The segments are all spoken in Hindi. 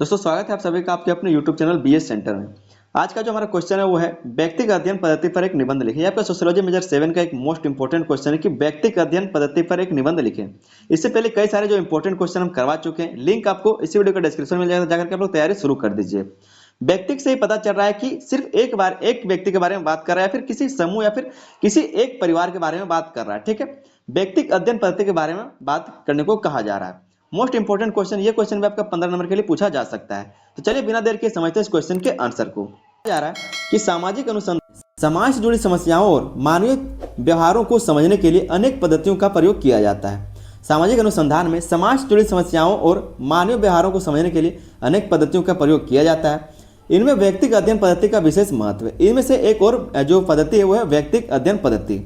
दोस्तों स्वागत है आप सभी का आपके अपने YouTube चैनल बीएस सेंटर में। आज का जो हमारा क्वेश्चन है वो है व्यक्तिगत अध्ययन पद्धति पर एक निबंध लिखें। आपका सोशियोलॉजी मेजर 7 का एक मोस्ट इंपोर्टेंट क्वेश्चन है कि व्यक्तिगत अध्ययन पद्धति पर एक निबंध लिखें। इससे पहले कई सारे जो इंपोर्टेंट क्वेश्चन हम करवा चुके हैं, लिंक आपको इसी वीडियो का डिस्क्रिप्शन में मिल जाकर के आप लोग तैयारी शुरू कर दीजिए। व्यक्ति से ही पता चल रहा है कि सिर्फ एक व्यक्ति के बारे में बात कर रहा है, फिर किसी समूह या फिर किसी एक परिवार के बारे में बात कर रहा है। ठीक है, व्यक्तिगत अध्ययन पद्धति के बारे में बात करने को कहा जा रहा है। मोस्ट इंपोर्टेंट क्वेश्चन, ये क्वेश्चन भी आपका 15 नंबर के लिए पूछा जा सकता है। तो चलिए बिना देर के समझते हैं इस क्वेश्चन के आंसर को। जा रहा है कि सामाजिक अनुसंधान समाज से जुड़ी समस्याओं और मानवीय व्यवहारों को समझने के लिए अनेक पद्धतियों का प्रयोग किया जाता है। सामाजिक अनुसंधान में समाज से जुड़ी समस्याओं और मानवीय व्यवहारों को समझने के लिए अनेक पद्धतियों का प्रयोग किया जाता है। इनमें व्यक्तिगत अध्ययन पद्धति का विशेष महत्व है। इनमें से एक और जो पद्धति है वो है व्यक्तिगत अध्ययन पद्धति।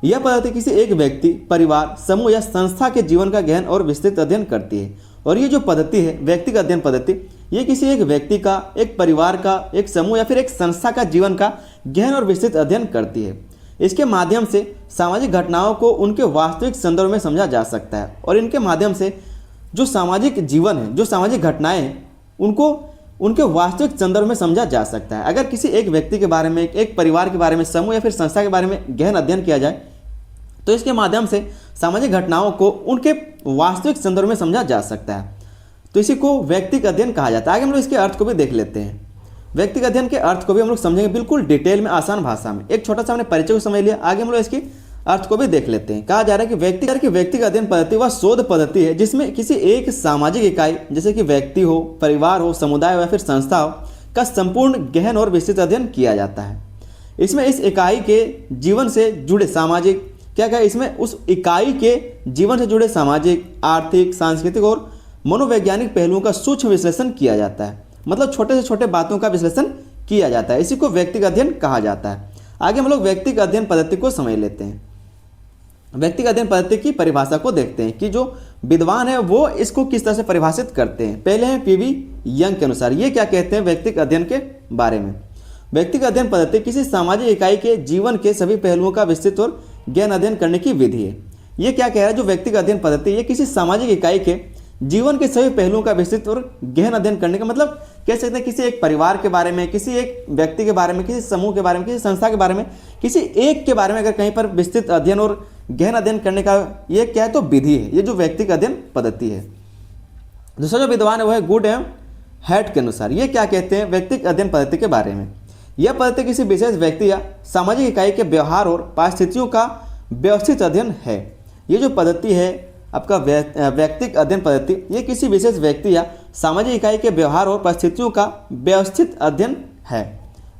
यह पद्धति किसी एक व्यक्ति, परिवार, समूह या संस्था के जीवन का गहन और विस्तृत अध्ययन करती है। और ये जो पद्धति है व्यक्तिगत अध्ययन पद्धति, ये किसी एक व्यक्ति का, एक परिवार का, एक समूह या फिर एक संस्था का जीवन का गहन और विस्तृत अध्ययन करती है। इसके माध्यम से सामाजिक घटनाओं को उनके वास्तविक संदर्भ में समझा जा सकता है और इनके माध्यम से जो सामाजिक जीवन है, जो सामाजिक घटनाएं हैं, उनको उनके वास्तविक संदर्भ में समझा जा सकता है। अगर किसी एक व्यक्ति के बारे में, एक परिवार के बारे में, समूह या फिर संस्था के बारे में गहन अध्ययन किया जाए तो इसके माध्यम से सामाजिक घटनाओं को उनके वास्तविक संदर्भ में समझा जा सकता है। तो इसी को व्यक्तिगत अध्ययन कहा जाता है। आगे हम लोग इसके अर्थ को भी देख लेते हैं। व्यक्तिगत अध्ययन के अर्थ को भी हम लोग समझेंगे बिल्कुल डिटेल में, आसान भाषा में। एक छोटा सा हमने परिचय को समझ लिया, आगे हम लोग इसके अर्थ को भी देख लेते हैं। कहा जा रहा है कि व्यक्तिगत अध्ययन पद्धति वह शोध पद्धति है जिसमें किसी एक सामाजिक इकाई, जैसे कि व्यक्ति हो, परिवार हो, समुदाय हो या फिर संस्था हो, का संपूर्ण गहन और विस्तृत अध्ययन किया जाता है। इसमें इस इकाई के जीवन से जुड़े सामाजिक इसमें उस इकाई के जीवन से जुड़े सामाजिक, आर्थिक, सांस्कृतिक और मनोवैज्ञानिक पहलुओं का सूक्ष्म विश्लेषण किया जाता है। मतलब छोटे से छोटे बातों का विश्लेषण किया जाता है। इसी को व्यक्तिगत अध्ययन कहा जाता है। आगे हम लोग व्यक्तिगत अध्ययन पद्धति को समझ लेते हैं। व्यक्तिगत अध्ययन पद्धति की परिभाषा को देखते हैं कि जो विद्वान है वो इसको किस तरह से परिभाषित करते हैं। पहले हैं पीवी यंग के अनुसार। ये क्या कहते हैं व्यक्तिगत अध्ययन के बारे में? व्यक्तिगत अध्ययन पद्धति किसी सामाजिक इकाई के जीवन के सभी पहलुओं का विस्तृत और गहन अध्ययन करने की विधि है। ये क्या कह रहा है? जो व्यक्तिगत अध्ययन पद्धति, ये किसी सामाजिक इकाई के जीवन के सभी पहलुओं का विस्तृत और गहन अध्ययन करने का, मतलब कह सकते हैं किसी एक परिवार के बारे में, किसी एक व्यक्ति के बारे में, किसी समूह के बारे में, किसी संस्था के बारे में, किसी एक के बारे में अगर कहीं पर विस्तृत अध्ययन और गहन अध्ययन करने का ये क्या है तो विधि है। ये जो व्यक्तिगत अध्ययन पद्धति है। दूसरा जो विद्वान है वो है गुड एवं हैट के अनुसार। ये क्या कहते हैं व्यक्तिगत अध्ययन पद्धति के बारे में? यह पद्धति किसी विशेष व्यक्ति या सामाजिक इकाई के व्यवहार और परिस्थितियों का व्यवस्थित अध्ययन है। ये जो पद्धति है आपका व्यक्तिगत अध्ययन पद्धति, ये किसी विशेष व्यक्ति या सामाजिक इकाई के व्यवहार और परिस्थितियों का व्यवस्थित अध्ययन है।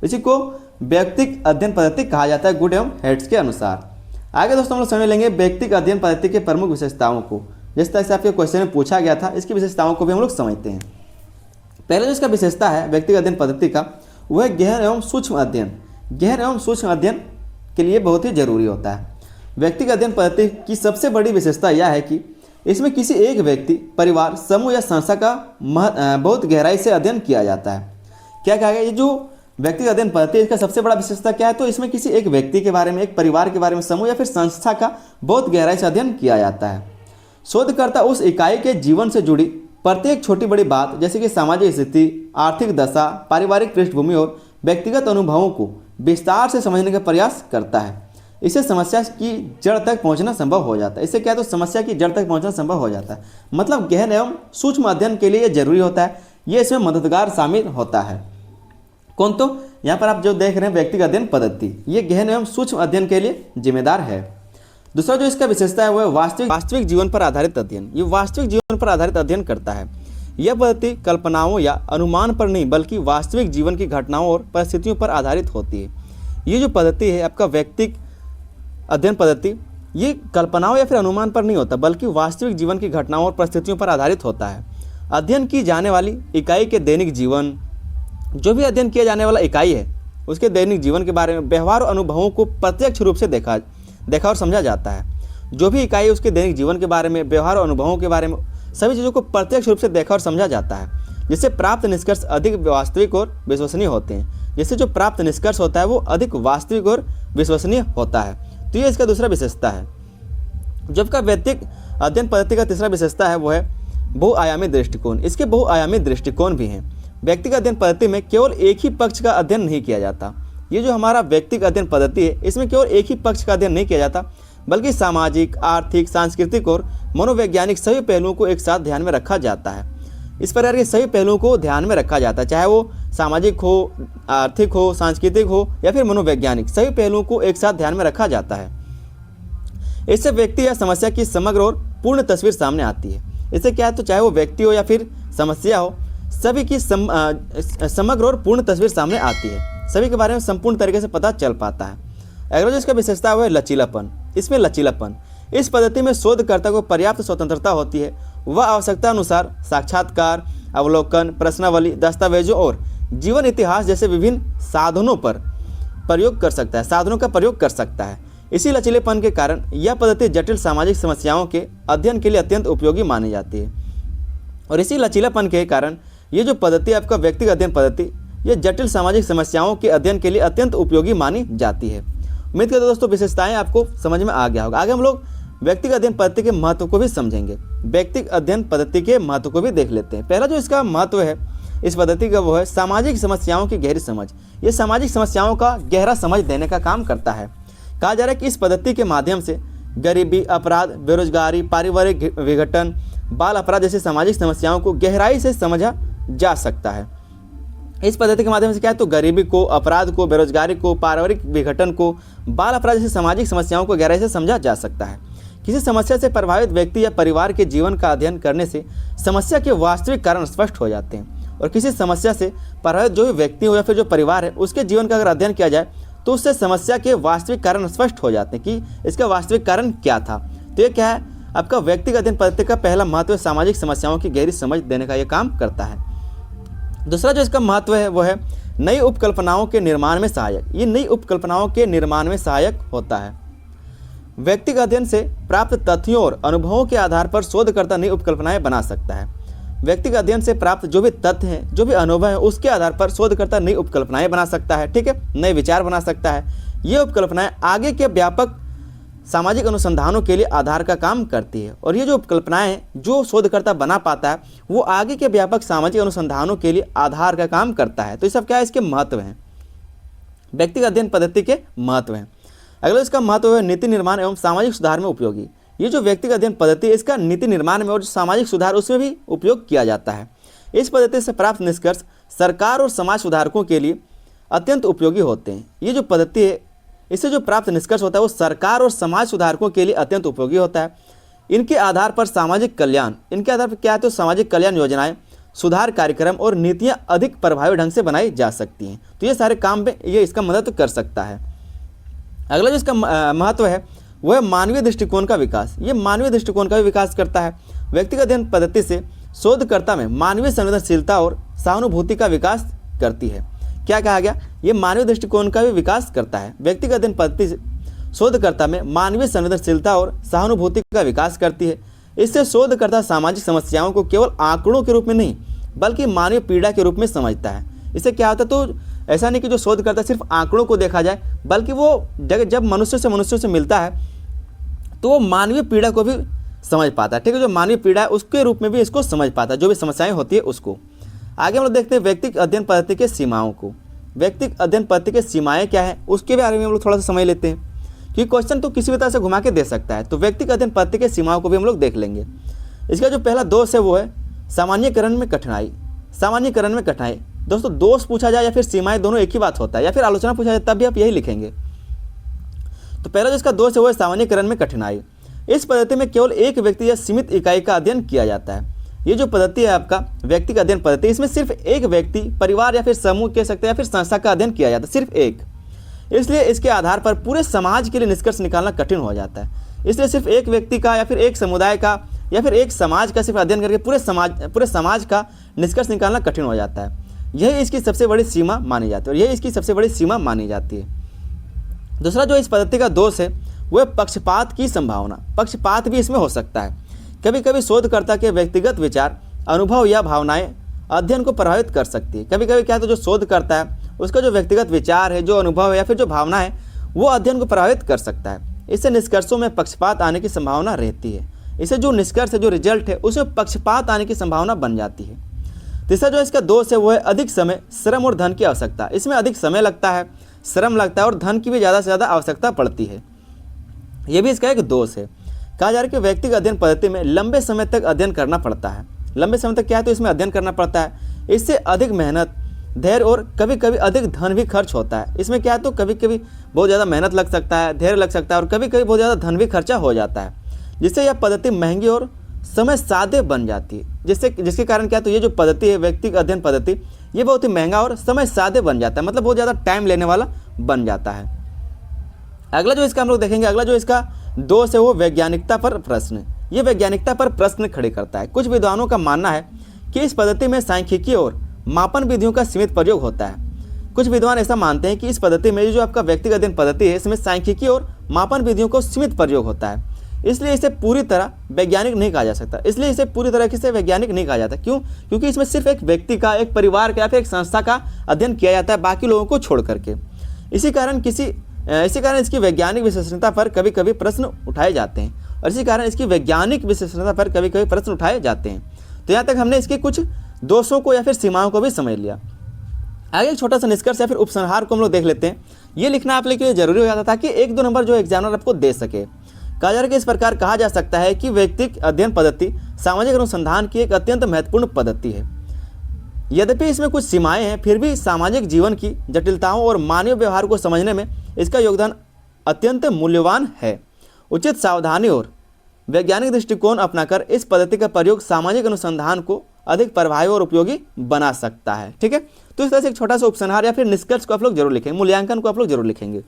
इसी को व्यक्तिगत अध्ययन पद्धति कहा जाता है गुड एवं हेड्स के अनुसार। आगे दोस्तों हम लोग समझ लेंगे व्यक्तिगत अध्ययन पद्धति के प्रमुख विशेषताओं को। जिस तरह से आपके क्वेश्चन में पूछा गया था, इसकी विशेषताओं को भी हम लोग समझते हैं। पहले जो इसका विशेषता है व्यक्तिगत अध्ययन पद्धति का, वह गहन एवं सूक्ष्म अध्ययन। गहन एवं सूक्ष्म अध्ययन के लिए बहुत ही जरूरी होता है। व्यक्तिगत अध्ययन पद्धति की सबसे बड़ी विशेषता यह है कि इसमें किसी एक व्यक्ति, परिवार, समूह या संस्था का बहुत गहराई से अध्ययन किया जाता है। क्या कहा गया? ये जो व्यक्तिगत अध्ययन पद्धति है, इसका सबसे बड़ा विशेषता क्या है? तो इसमें किसी एक व्यक्ति के बारे में, एक परिवार के बारे में, समूह या फिर संस्था का बहुत गहराई से अध्ययन किया जाता है। शोधकर्ता उस इकाई के जीवन से जुड़ी प्रत्येक छोटी बड़ी बात, जैसे कि सामाजिक स्थिति, आर्थिक दशा, पारिवारिक पृष्ठभूमि और व्यक्तिगत अनुभवों को विस्तार से समझने का प्रयास करता है। इससे समस्या की जड़ तक पहुंचना संभव हो जाता है। इससे क्या है तो समस्या की जड़ तक पहुंचना संभव हो जाता है। मतलब गहन एवं सूक्ष्म अध्ययन के लिए यह जरूरी होता है। ये इसमें मददगार शामिल होता है। कौन? तो यहाँ पर आप जो देख रहे हैं व्यक्तिगत अध्ययन पद्धति, ये गहन एवं सूक्ष्म अध्ययन के लिए जिम्मेदार है। दूसरा जो इसका विशेषता है वो है वास्तविक जीवन पर आधारित अध्ययन। ये वास्तविक जीवन पर आधारित अध्ययन करता है। यह पद्धति कल्पनाओं या अनुमान पर नहीं बल्कि वास्तविक जीवन की घटनाओं और परिस्थितियों पर आधारित होती है। ये जो पद्धति है आपका व्यक्तिगत अध्ययन पद्धति, ये कल्पनाओं या फिर अनुमान पर नहीं होता बल्कि वास्तविक जीवन की घटनाओं और परिस्थितियों पर आधारित होता है। अध्ययन की जाने वाली इकाई के दैनिक जीवन, जो भी अध्ययन किया जाने वाला इकाई है उसके दैनिक जीवन के बारे में, व्यवहार और अनुभवों को प्रत्यक्ष रूप से देखा और समझा जाता है। जो भी इकाई है उसके दैनिक जीवन के बारे में, व्यवहार और अनुभवों के बारे में, सभी चीज़ों को प्रत्यक्ष रूप से देखा और समझा जाता है, जिससे प्राप्त निष्कर्ष अधिक वास्तविक और विश्वसनीय होते हैं। जिससे जो प्राप्त निष्कर्ष होता है वो अधिक वास्तविक और विश्वसनीय होता है। तो ये इसका दूसरा विशेषता है। जब का व्यक्तिगत अध्ययन पद्धति का तीसरा विशेषता है वो है बहुआयामी दृष्टिकोण, इसके बहुआयामी दृष्टिकोण भी हैं। व्यक्तिगत अध्ययन पद्धति में केवल एक ही पक्ष का अध्ययन नहीं किया जाता। ये जो हमारा व्यक्तिगत अध्ययन पद्धति है, इसमें केवल एक ही पक्ष का अध्ययन नहीं किया जाता, बल्कि सामाजिक, आर्थिक, सांस्कृतिक और मनोवैज्ञानिक सभी पहलुओं को एक साथ ध्यान में रखा जाता है। इस प्रकार के सभी पहलुओं को ध्यान में रखा जाता है, चाहे वो सामाजिक हो, आर्थिक हो, सांस्कृतिक हो या फिर मनोवैज्ञानिक, सभी पहलुओं को एक साथ ध्यान में रखा जाता है। इससे व्यक्ति या समस्या की समग्र और पूर्ण तस्वीर सामने आती है। इससे क्या है, तो चाहे वो व्यक्ति हो या फिर समस्या हो, सभी की समग्र और पूर्ण तस्वीर सामने आती है, सभी के बारे में संपूर्ण तरीके से पता चल पाता है। अगला जो इसका विशेषता है लचीलापन। इसमें लचीलापन, इस पद्धति में शोधकर्ता को पर्याप्त स्वतंत्रता होती है। वह आवश्यकता अनुसार साक्षात्कार, अवलोकन, प्रश्नावली, दस्तावेजों और जीवन इतिहास जैसे विभिन्न साधनों का प्रयोग कर सकता है। इसी लचीलेपन के कारण यह पद्धति जटिल सामाजिक समस्याओं के अध्ययन के लिए अत्यंत उपयोगी मानी जाती है। और इसी लचीलापन के कारण ये जो पद्धति आपका व्यक्तिगत अध्ययन पद्धति, ये जटिल सामाजिक समस्याओं के अध्ययन के लिए अत्यंत उपयोगी मानी जाती है। उम्मीद करता हूं दोस्तों विशेषताएं आपको समझ में आ गया होगा। आगे हम लोग व्यक्तिगत अध्ययन पद्धति के महत्व को भी समझेंगे। व्यक्तिगत अध्ययन पद्धति के महत्व को भी देख लेते हैं। पहला जो इसका महत्व है इस पद्धति का, वो है सामाजिक समस्याओं की गहरी समझ। ये सामाजिक समस्याओं का गहरा समझ देने का काम करता है। कहा जा रहा है कि इस पद्धति के माध्यम से गरीबी, अपराध, बेरोजगारी, पारिवारिक विघटन, बाल अपराध जैसी सामाजिक समस्याओं को गहराई से समझा जा सकता है। इस पद्धति के माध्यम से क्या है, तो गरीबी को, अपराध को, बेरोजगारी को, पारिवारिक विघटन को, बाल अपराध जैसी सामाजिक समस्याओं को गहराई से समझा जा सकता है। किसी समस्या से प्रभावित व्यक्ति या परिवार के जीवन का अध्ययन करने से समस्या के वास्तविक कारण स्पष्ट हो जाते हैं। और किसी समस्या से प्रभावित जो भी व्यक्ति हो या फिर जो परिवार है, उसके जीवन का अगर अध्ययन किया जाए तो उससे समस्या के वास्तविक कारण स्पष्ट हो जाते हैं कि इसका वास्तविक कारण क्या था। तो ये क्या है, आपका व्यक्तिगत अध्ययन पद्धति का पहला महत्व सामाजिक समस्याओं की गहरी समझ देने का ये काम करता है। दूसरा जो इसका महत्व है वो है नई उपकल्पनाओं के निर्माण में सहायक। ये नई उपकल्पनाओं के निर्माण में सहायक होता है। व्यक्तिगत अध्ययन से प्राप्त तथ्यों और अनुभवों के आधार पर शोधकर्ता नई उपकल्पनाएं बना सकता है। व्यक्तिगत अध्ययन से प्राप्त जो भी तथ्य हैं, जो भी अनुभव है, उसके आधार पर शोधकर्ता नई उपकल्पनाएं बना सकता है। ठीक है, नए विचार बना सकता है। ये उपकल्पनाएं आगे के व्यापक सामाजिक अनुसंधानों के लिए आधार का काम करती है। और ये जो उपकल्पनाएं जो शोधकर्ता बना पाता है, वो आगे के व्यापक सामाजिक अनुसंधानों के लिए आधार का काम करता है। तो ये सब क्या है, इसके महत्व हैं, व्यक्तिगत अध्ययन पद्धति के महत्व हैं। अगला इसका महत्व है नीति निर्माण एवं सामाजिक सुधार में उपयोगी। ये जो व्यक्तिगत अध्ययन पद्धति है, इसका नीति निर्माण में और सामाजिक सुधार उसमें भी उपयोग किया जाता है। इस पद्धति से प्राप्त निष्कर्ष सरकार और समाज सुधारकों के लिए अत्यंत उपयोगी होते हैं। ये जो पद्धति है, इससे जो प्राप्त निष्कर्ष होता है वो सरकार और समाज सुधारकों के लिए अत्यंत उपयोगी होता है। इनके आधार पर सामाजिक कल्याण, इनके आधार पर क्या है, तो सामाजिक कल्याण योजनाएं, सुधार कार्यक्रम और नीतियां अधिक प्रभावी ढंग से बनाई जा सकती हैं। तो ये सारे काम पे ये इसका मदद कर सकता है। अगला जो इसका महत्व है वह है मानवीय दृष्टिकोण का विकास। ये मानवीय दृष्टिकोण का भी विकास करता है। व्यक्तिगत अध्ययन पद्धति से शोधकर्ता में मानवीय संवेदनशीलता और सहानुभूति का विकास करती है। क्या कहा गया, ये मानवीय दृष्टिकोण का भी विकास करता है। व्यक्तिगत अध्ययन पद्धति से शोधकर्ता में मानवीय संवेदनशीलता और सहानुभूति का विकास करती है। इससे शोधकर्ता सामाजिक समस्याओं को केवल आंकड़ों के रूप में नहीं बल्कि मानवीय पीड़ा के रूप में समझता है। इससे क्या होता है, तो ऐसा नहीं कि जो शोधकर्ता सिर्फ आंकड़ों को देखा जाए, बल्कि वो जब मनुष्य से मिलता है तो वो मानवीय पीड़ा को भी समझ पाता है। ठीक है, जो मानवीय पीड़ा है उसके रूप में भी इसको समझ पाता है, जो भी समस्याएं होती है उसको। आगे हम लोग देखते हैं व्यक्तिगत अध्ययन पद्धति के सीमाओं को। व्यक्तिगत अध्ययन पद्धति के सीमाएं क्या है उसके बारे में हम लोग थोड़ा सा समझ लेते हैं, क्योंकि क्वेश्चन तो किसी भी तरह से घुमा के दे सकता है। तो व्यक्तिगत अध्ययन पद्धति के सीमाओं को भी हम लोग देख लेंगे। इसका जो पहला दोष है वो है सामान्यीकरण में कठिनाई। सामान्यीकरण में कठिनाई, दोस्तों दोष पूछा जाए या फिर सीमाएं, दोनों एक ही बात होता है, या फिर आलोचना पूछा जाए तब भी आप यही लिखेंगे। तो पहला जो इसका दोष है वो है सामान्यीकरण में कठिनाई। इस पद्धति में केवल एक व्यक्ति या सीमित इकाई का अध्ययन किया जाता है। ये जो पद्धति है आपका व्यक्तिगत अध्ययन पद्धति, इसमें सिर्फ एक व्यक्ति, परिवार या फिर समूह कह सकते हैं या फिर संस्था का अध्ययन किया जाता है, सिर्फ एक। इसलिए इसके आधार पर पूरे समाज के लिए निष्कर्ष निकालना कठिन हो जाता है। इसलिए सिर्फ एक व्यक्ति का या फिर एक समुदाय का या फिर एक समाज का सिर्फ अध्ययन करके पूरे समाज का निष्कर्ष निकालना कठिन हो जाता है। यही इसकी सबसे बड़ी सीमा मानी जाती है और यही इसकी सबसे बड़ी सीमा मानी जाती है। दूसरा जो इस पद्धति का दोष है वह पक्षपात की संभावना। पक्षपात भी इसमें हो सकता है। कभी कभी शोधकर्ता के व्यक्तिगत विचार, अनुभव या भावनाएं अध्ययन को प्रभावित कर सकती है। कभी कभी क्या है, तो जो शोध करता है उसका जो व्यक्तिगत विचार है, जो अनुभव है या फिर जो भावना है, वो अध्ययन को प्रभावित कर सकता है। इससे निष्कर्षों में पक्षपात आने की संभावना रहती है। इससे जो निष्कर्ष है, जो रिजल्ट है, उसमें पक्षपात आने की संभावना बन जाती है। तीसरा जो इसका दोष है वो है अधिक समय, श्रम और धन की आवश्यकता। इसमें अधिक समय लगता है, श्रम लगता है और धन की भी ज़्यादा से ज़्यादा आवश्यकता पड़ती है। ये भी इसका एक दोष है। कहा जा रहा है कि व्यक्तिगत अध्ययन पद्धति में लंबे समय तक अध्ययन करना पड़ता है। लंबे समय तक क्या है, तो इसमें अध्ययन करना पड़ता है। इससे अधिक मेहनत, धैर्य और कभी कभी अधिक धन भी खर्च होता है। इसमें क्या है, तो कभी कभी बहुत ज़्यादा मेहनत लग सकता है, धैर्य लग सकता है और कभी कभी बहुत ज़्यादा धन भी खर्चा हो जाता है, जिससे यह पद्धति महंगी और समय सादे बन जाती है। जिसके कारण क्या है, तो ये जो पद्धति है व्यक्तिगत अध्ययन पद्धति, ये बहुत ही महंगा और समय सादे बन जाता है, मतलब बहुत ज़्यादा टाइम लेने वाला बन जाता है। अगला जो इसका हम लोग देखेंगे, अगला जो इसका दोष है वो वैज्ञानिकता पर प्रश्न। ये वैज्ञानिकता पर प्रश्न खड़े करता है। कुछ विद्वानों का मानना है कि इस पद्धति में सांख्यिकी और मापन विधियों का सीमित प्रयोग होता है। कुछ विद्वान ऐसा मानते हैं कि इस पद्धति में जो आपका व्यक्तिगत अध्ययन पद्धति है, इसमें सांख्यिकी और मापन विधियों को सीमित प्रयोग होता है, इसलिए इसे पूरी तरह वैज्ञानिक नहीं कहा जा सकता। इसलिए इसे पूरी तरह से वैज्ञानिक नहीं कहा जाता। क्यों? क्योंकि इसमें सिर्फ एक व्यक्ति का, एक परिवार का या फिर एक संस्था का अध्ययन किया जाता है, बाकी लोगों को छोड़ करके। इसी कारण इसकी वैज्ञानिक विशेषता पर कभी कभी प्रश्न उठाए जाते हैं और इसी कारण इसकी वैज्ञानिक विशेषता पर कभी कभी प्रश्न उठाए जाते हैं। तो यहाँ तक हमने इसके कुछ दोषों को या फिर सीमाओं को भी समझ लिया। आगे एक छोटा सा निष्कर्ष या फिर उपसंहार को हम लोग देख लेते हैं। ये लिखना आप लोग के लिए जरूरी हो जाता था कि 1-2 नंबर जो एग्जामिनर आपको दे सके। कहा जा रहा है कि इस प्रकार कहा जा सकता है कि व्यक्तिगत अध्ययन पद्धति सामाजिक अनुसंधान की एक अत्यंत महत्वपूर्ण पद्धति है। यद्यपि इसमें कुछ सीमाएं हैं, फिर भी सामाजिक जीवन की जटिलताओं और मानवीय व्यवहार को समझने में इसका योगदान अत्यंत मूल्यवान है। उचित सावधानी और वैज्ञानिक दृष्टिकोण अपनाकर इस पद्धति का प्रयोग सामाजिक अनुसंधान को अधिक प्रभावी और उपयोगी बना सकता है। ठीक है, तो इस तरह से एक छोटा सा उपसंहार या फिर निष्कर्ष को आप लोग जरूर लिखेंगे, मूल्यांकन को आप लोग जरूर लिखेंगे।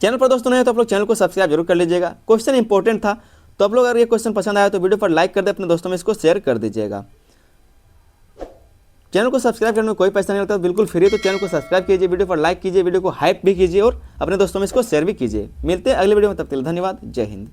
चैनल पर दोस्तों नहीं है तो आप लोग चैनल को सब्सक्राइब जरूर कर लीजिएगा। क्वेश्चन इंपॉर्टेंट था, तो आप लोग अगर ये क्वेश्चन पसंद आया तो वीडियो पर लाइक कर दे, अपने दोस्तों में इसको शेयर कर दीजिएगा। चैनल को सब्सक्राइब करने में कोई पैसा नहीं लगता, तो बिल्कुल फ्री है, तो चैनल को सब्सक्राइब कीजिए, वीडियो पर लाइक कीजिए, वीडियो को हाइप भी कीजिए और अपने दोस्तों में इसको शेयर भी कीजिए। मिलते हैं अगले वीडियो में, तब तक धन्यवाद। जय हिंद।